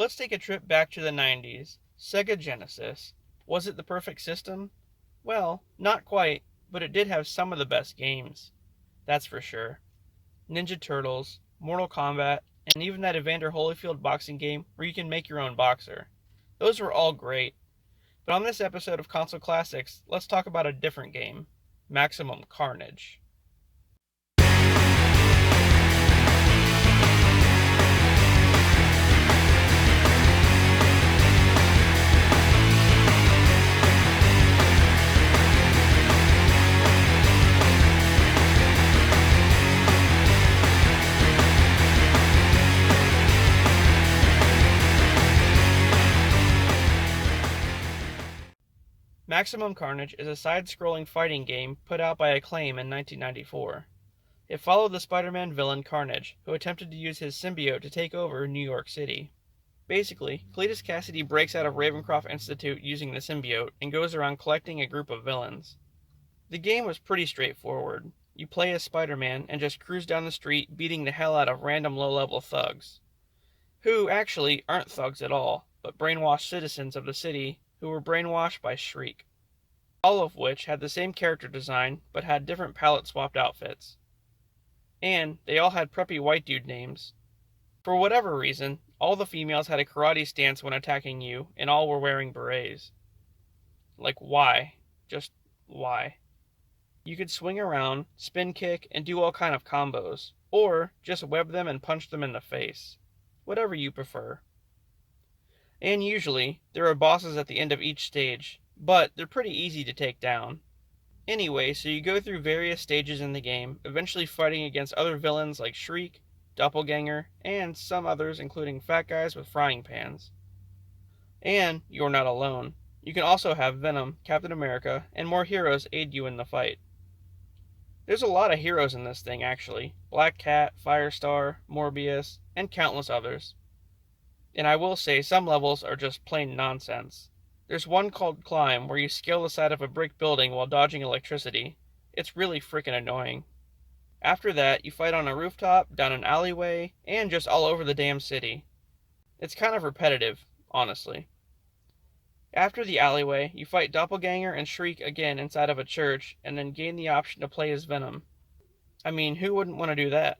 let's take a trip back to the 90s. Sega Genesis. Was it the perfect system? Well, not quite, but it did have some of the best games. That's for sure. Ninja Turtles, Mortal Kombat, and even that Evander Holyfield boxing game where you can make your own boxer. Those were all great. But on this episode of Console Classics, let's talk about a different game, Maximum Carnage. Maximum Carnage is a side-scrolling fighting game put out by Acclaim in 1994. It followed the Spider-Man villain Carnage, who attempted to use his symbiote to take over New York City. Basically, Cletus Cassidy breaks out of Ravencroft Institute using the symbiote and goes around collecting a group of villains. The game was pretty straightforward. You play as Spider-Man and just cruise down the street beating the hell out of random low-level thugs, who actually aren't thugs at all, but brainwashed citizens of the city who were brainwashed by Shriek, all of which had the same character design but had different palette-swapped outfits. And they all had preppy white dude names. For whatever reason, all the females had a karate stance when attacking you, and all were wearing berets. Like, why? Just why? You could swing around, spin kick, and do all kind of combos, or just web them and punch them in the face. Whatever you prefer. And usually, there are bosses at the end of each stage, but they're pretty easy to take down. Anyway, so you go through various stages in the game, eventually fighting against other villains like Shriek, Doppelganger, and some others including fat guys with frying pans. And you're not alone. You can also have Venom, Captain America, and more heroes aid you in the fight. There's a lot of heroes in this thing actually. Black Cat, Firestar, Morbius, and countless others. And I will say some levels are just plain nonsense. There's one called Climb where you scale the side of a brick building while dodging electricity. It's really freaking annoying. After that, you fight on a rooftop, down an alleyway, and just all over the damn city. It's kind of repetitive, honestly. After the alleyway, you fight Doppelganger and Shriek again inside of a church, and then gain the option to play as Venom. I mean, who wouldn't want to do that?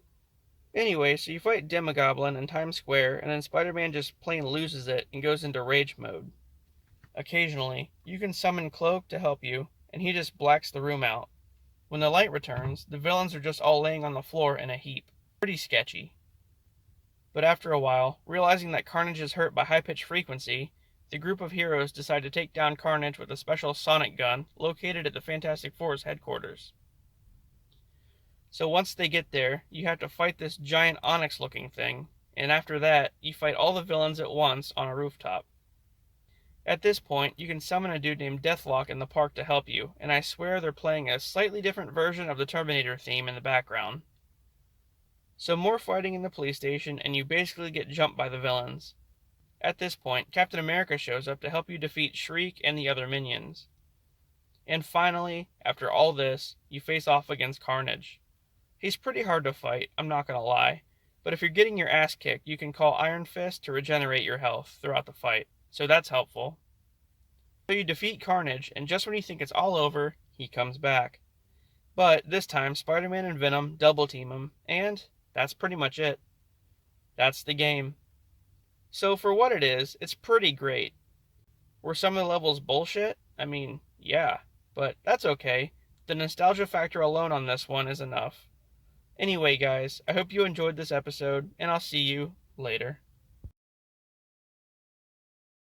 Anyway, so you fight Demogoblin in Times Square, and then Spider-Man just plain loses it and goes into rage mode. Occasionally, you can summon Cloak to help you, and he just blacks the room out. When the light returns, the villains are just all laying on the floor in a heap. Pretty sketchy. But after a while, realizing that Carnage is hurt by high-pitched frequency, the group of heroes decide to take down Carnage with a special sonic gun located at the Fantastic Four's headquarters. So once they get there, you have to fight this giant onyx-looking thing, and after that, you fight all the villains at once on a rooftop. At this point, you can summon a dude named Deathlock in the park to help you, and I swear they're playing a slightly different version of the Terminator theme in the background. So more fighting in the police station, and you basically get jumped by the villains. At this point, Captain America shows up to help you defeat Shriek and the other minions. And finally, after all this, you face off against Carnage. He's pretty hard to fight, I'm not gonna lie, but if you're getting your ass kicked, you can call Iron Fist to regenerate your health throughout the fight, so that's helpful. So you defeat Carnage, and just when you think it's all over, he comes back. But this time, Spider-Man and Venom double team him, and that's pretty much it. That's the game. So for what it is, it's pretty great. Were some of the levels bullshit? I mean, yeah, but that's okay. The nostalgia factor alone on this one is enough. Anyway, guys, I hope you enjoyed this episode, and I'll see you later.